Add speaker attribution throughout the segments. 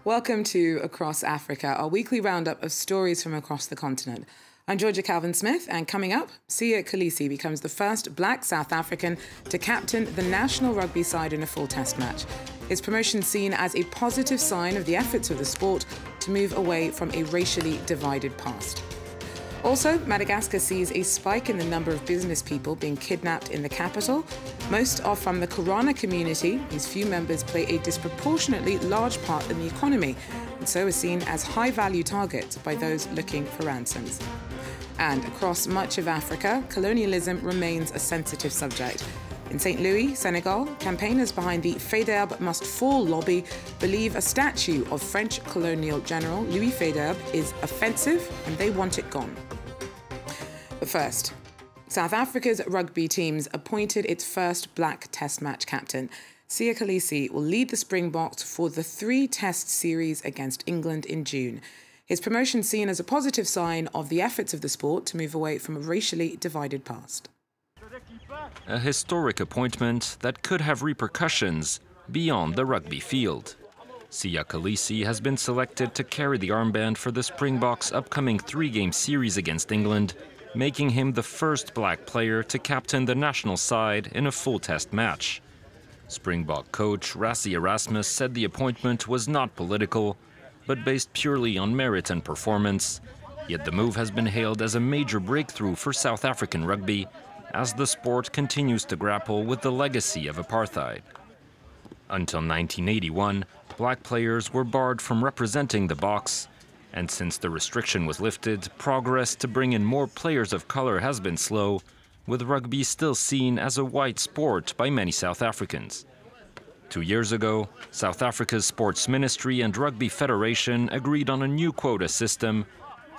Speaker 1: Welcome to Across Africa, our weekly roundup of stories from across the continent. I'm Georgia Calvin-Smith, and coming up, Siya Kolisi becomes the first black South African to captain the national rugby side in a full test match. His promotion seen as a positive sign of the efforts of the sport to move away from a racially divided past. Also, Madagascar sees a spike in the number of business people being kidnapped in the capital. Most are from the Korana community. These few members play a disproportionately large part in the economy, and so are seen as high-value targets by those looking for ransoms. And across much of Africa, colonialism remains a sensitive subject. In St. Louis, Senegal, campaigners behind the Faidherbe Must Fall lobby believe a statue of French colonial general Louis Faidherbe is offensive and they want it gone. But first, South Africa's rugby teams appointed its first black test match captain. Siya Kolisi will lead the Springboks for the 3-test series against England in June. His promotion seen as a positive sign of the efforts of the sport to move away from a racially divided past.
Speaker 2: A historic appointment that could have repercussions beyond the rugby field. Siya Kolisi has been selected to carry the armband for the Springboks' upcoming 3-game series against England, making him the first black player to captain the national side in a full test match. Springbok coach Rassie Erasmus said the appointment was not political, but based purely on merit and performance. Yet the move has been hailed as a major breakthrough for South African rugby, as the sport continues to grapple with the legacy of apartheid. Until 1981, black players were barred from representing the Boks, and since the restriction was lifted, progress to bring in more players of color has been slow, with rugby still seen as a white sport by many South Africans. 2 years ago, South Africa's Sports Ministry and Rugby Federation agreed on a new quota system,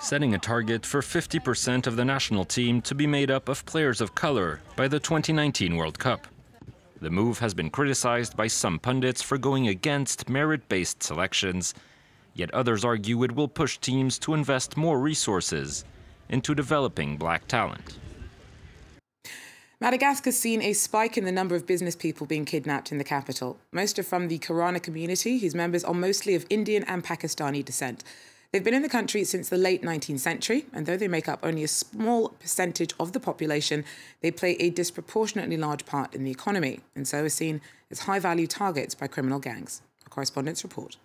Speaker 2: setting a target for 50% of the national team to be made up of players of color by the 2019 World Cup. The move has been criticized by some pundits for going against merit-based selections, yet others argue it will push teams to invest more resources into developing black talent.
Speaker 1: Madagascar's seen a spike in the number of business people being kidnapped in the capital. Most are from the Korana community, whose members are mostly of Indian and Pakistani descent. They've been in the country since the late 19th century, and though they make up only a small percentage of the population, they play a disproportionately large part in the economy, and so are seen as high-value targets by criminal gangs. Our correspondents report.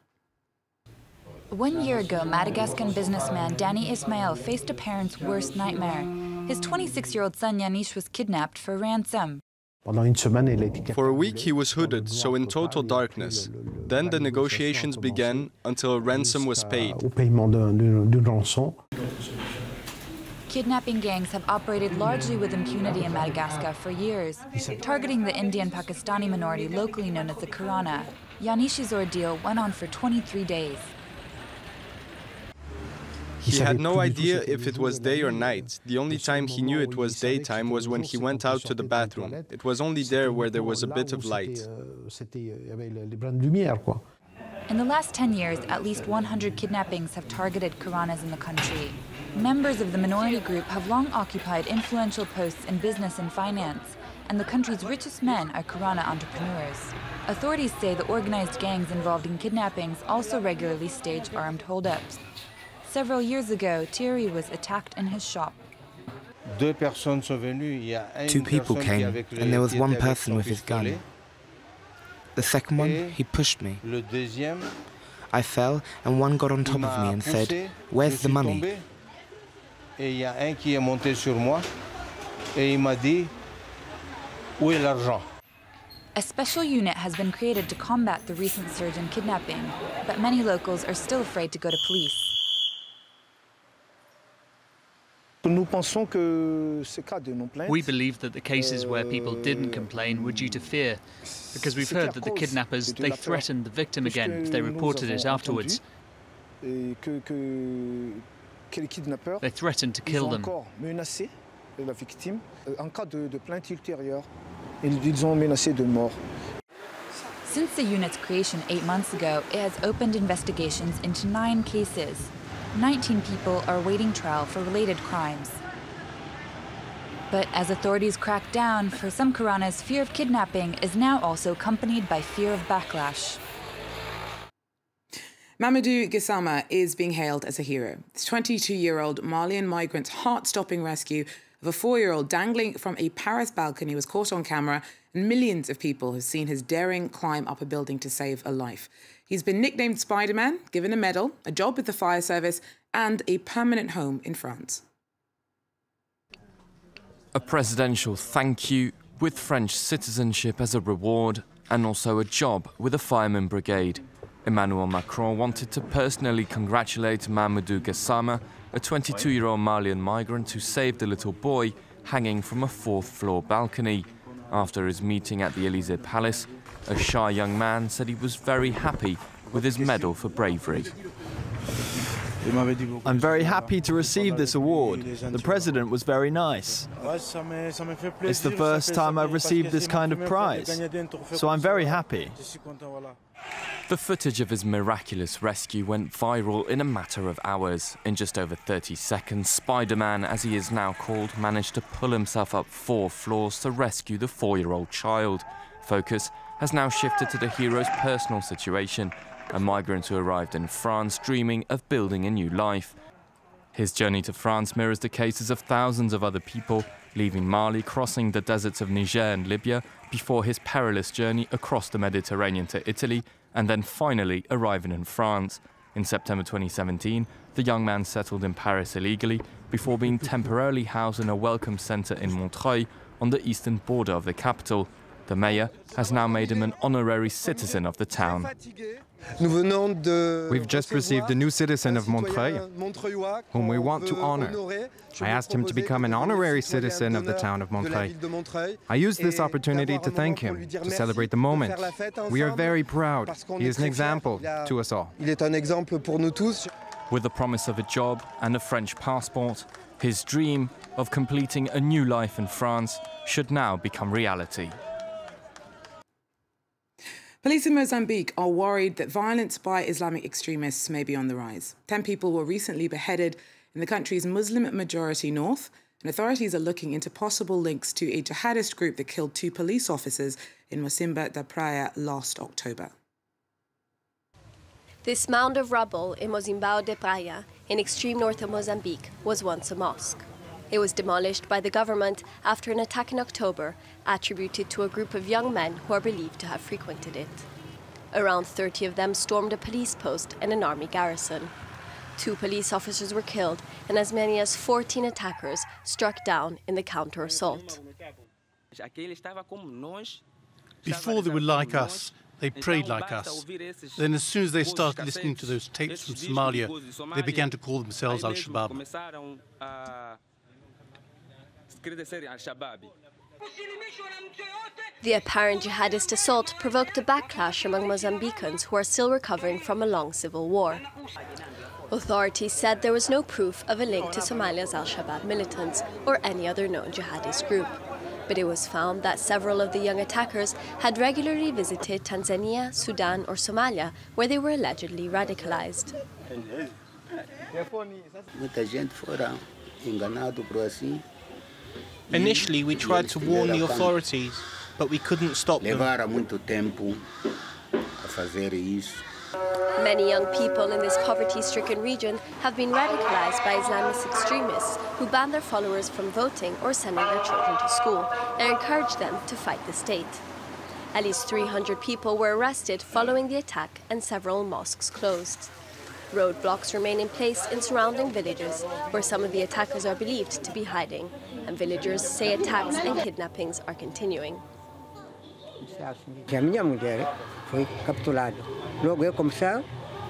Speaker 3: 1 year ago, Madagascan businessman Danny Ismail faced a parent's worst nightmare. His 26-year-old son Yanish was kidnapped for ransom.
Speaker 4: For a week he was hooded, so in total darkness. Then the negotiations began until a ransom was paid.
Speaker 3: Kidnapping gangs have operated largely with impunity in Madagascar for years, targeting the Indian and Pakistani minority locally known as the Korana. Yanish's ordeal went on for 23 days.
Speaker 4: He had no idea if it was day or night. The only time he knew it was daytime was when he went out to the bathroom. It was only there where there was a bit of light.
Speaker 3: In the last 10 years, at least 100 kidnappings have targeted Koranas in the country. Members of the minority group have long occupied influential posts in business and finance, and the country's richest men are Korana entrepreneurs. Authorities say the organized gangs involved in kidnappings also regularly stage armed holdups. Several years ago, Thierry was attacked in his shop.
Speaker 5: 2 people came, and there was one person with his gun. The second one, he pushed me. I fell, and one got on top of me and said, "Where's the money?"
Speaker 3: A special unit has been created to combat the recent surge in kidnapping, but many locals are still afraid to go to police.
Speaker 6: We believe that the cases where people didn't complain were due to fear, because we've heard that the kidnappers, they threatened the victim again if they reported it afterwards. They threatened to kill them.
Speaker 3: Since the unit's creation 8 months ago, it has opened investigations into 9 cases. 19 people are awaiting trial for related crimes. But as authorities crack down, for some Koranas, fear of kidnapping is now also accompanied by fear of backlash.
Speaker 1: Mamadou Gassama is being hailed as a hero. This 22-year-old Malian migrant's heart-stopping rescue of a 4-year-old dangling from a Paris balcony was caught on camera, and millions of people have seen his daring climb up a building to save a life. He's been nicknamed Spider-Man, given a medal, a job with the fire service, and a permanent home in France.
Speaker 2: A presidential thank you with French citizenship as a reward, and also a job with a fireman brigade. Emmanuel Macron wanted to personally congratulate Mamadou Gassama, a 22-year-old Malian migrant who saved a little boy hanging from a 4th-floor balcony. After his meeting at the Élysée Palace, a shy young man said he was very happy with his medal for bravery.
Speaker 7: I'm very happy to receive this award. The president was very nice. It's the first time I've received this kind of prize, so I'm very happy.
Speaker 2: The footage of his miraculous rescue went viral in a matter of hours. In just over 30 seconds, Spider-Man, as he is now called, managed to pull himself up 4 floors to rescue the 4-year-old child. Focus has now shifted to the hero's personal situation, a migrant who arrived in France dreaming of building a new life. His journey to France mirrors the cases of thousands of other people, leaving Mali, crossing the deserts of Niger and Libya, before his perilous journey across the Mediterranean to Italy, and then finally arriving in France. In September 2017, the young man settled in Paris illegally before being temporarily housed in a welcome centre in Montreuil on the eastern border of the capital. The mayor has now made him an honorary citizen of the town.
Speaker 8: We've just received a new citizen of Montreuil, whom we want to honor. I asked him to become an honorary citizen of the town of Montreuil. I used this opportunity to thank him, to celebrate the moment. We are very proud. He is an example to us all.
Speaker 2: With the promise of a job and a French passport, his dream of completing a new life in France should now become reality.
Speaker 1: Police in Mozambique are worried that violence by Islamic extremists may be on the rise. 10 people were recently beheaded in the country's Muslim-majority north, and authorities are looking into possible links to a jihadist group that killed 2 police officers in Mocimboa da Praia last October.
Speaker 9: This mound of rubble in Mozambique da Praia, in extreme north of Mozambique, was once a mosque. It was demolished by the government after an attack in October, attributed to a group of young men who are believed to have frequented it. Around 30 of them stormed a police post and an army garrison. 2 police officers were killed, and as many as 14 attackers struck down in the counter-assault.
Speaker 10: Before they were like us, they prayed like us. Then as soon as they started listening to those tapes from Somalia, they began to call themselves Al-Shabaab.
Speaker 9: The apparent jihadist assault provoked a backlash among Mozambicans who are still recovering from a long civil war. Authorities said there was no proof of a link to Somalia's Al-Shabaab militants or any other known jihadist group. But it was found that several of the young attackers had regularly visited Tanzania, Sudan or Somalia, where they were allegedly radicalized.
Speaker 11: Initially, we tried to warn the authorities, but we couldn't stop them.
Speaker 9: Many young people in this poverty-stricken region have been radicalized by Islamist extremists who ban their followers from voting or sending their children to school and encourage them to fight the state. At least 300 people were arrested following the attack, and several mosques closed. Roadblocks remain in place in surrounding villages where some of the attackers are believed to be hiding, and villagers say attacks and kidnappings are continuing.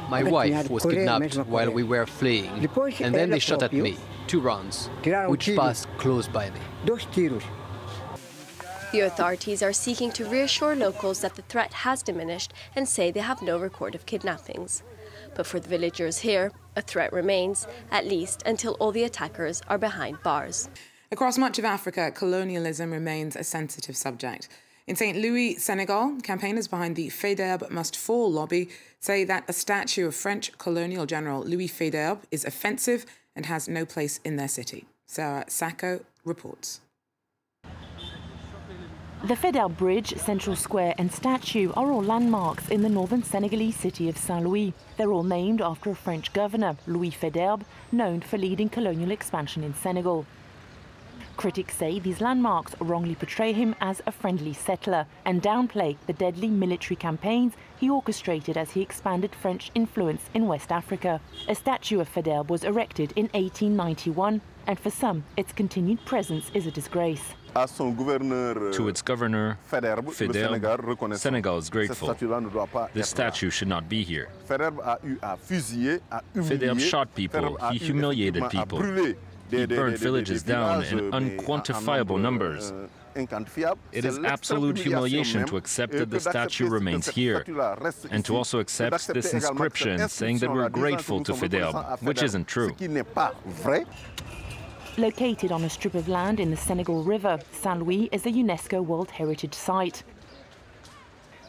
Speaker 12: My wife was kidnapped while we were fleeing, and then they shot at me, 2 rounds, which passed close by me.
Speaker 9: The authorities are seeking to reassure locals that the threat has diminished and say they have no record of kidnappings. But for the villagers here, a threat remains, at least until all the attackers are behind bars.
Speaker 1: Across much of Africa, colonialism remains a sensitive subject. In St. Louis, Senegal, campaigners behind the Faidherbe Must Fall lobby say that a statue of French colonial general Louis Faidherbe is offensive and has no place in their city. Sarah Sacco reports.
Speaker 13: The Faidherbe Bridge, Central Square and statue are all landmarks in the northern Senegalese city of Saint-Louis. They're all named after a French governor, Louis Faidherbe, known for leading colonial expansion in Senegal. Critics say these landmarks wrongly portray him as a friendly settler and downplay the deadly military campaigns he orchestrated as he expanded French influence in West Africa. A statue of Faidherbe was erected in 1891, and for some, its continued presence is a disgrace.
Speaker 2: To its governor, Faidherbe, Senegal is grateful. This statue should not be here. Faidherbe shot people, he humiliated people. He burned villages down in unquantifiable numbers. It is absolute humiliation to accept that the statue remains here, and to also accept this inscription saying that we're grateful to Faidherbe, which isn't true.
Speaker 13: Located on a strip of land in the Senegal River, Saint-Louis is a UNESCO World Heritage Site.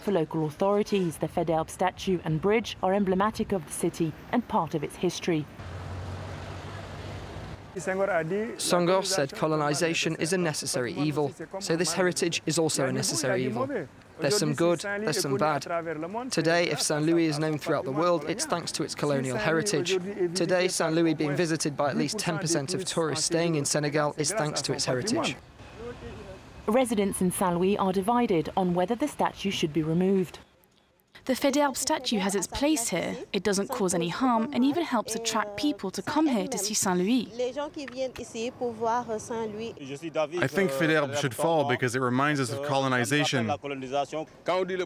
Speaker 13: For local authorities, the Faidherbe statue and bridge are emblematic of the city and part of its history.
Speaker 14: Senghor said colonization is a necessary evil, so this heritage is also a necessary evil. There's some good, there's some bad. Today, if Saint-Louis is known throughout the world, it's thanks to its colonial heritage. Today, Saint-Louis being visited by at least 10% of tourists staying in Senegal is thanks to its heritage.
Speaker 13: Residents in Saint-Louis are divided on whether the statue should be removed.
Speaker 15: The Faidherbe statue has its place here. It doesn't cause any harm and even helps attract people to come here to see Saint-Louis.
Speaker 16: I think Faidherbe should fall because it reminds us of colonization.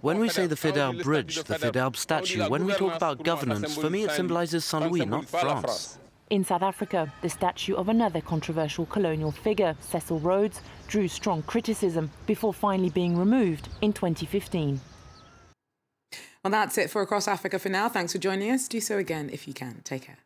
Speaker 17: When we say the Faidherbe bridge, the Faidherbe statue, when we talk about governance, for me it symbolizes Saint-Louis, not France.
Speaker 13: In South Africa, the statue of another controversial colonial figure, Cecil Rhodes, drew strong criticism before finally being removed in 2015.
Speaker 1: Well, that's it for Across Africa for now. Thanks for joining us. Do so again if you can. Take care.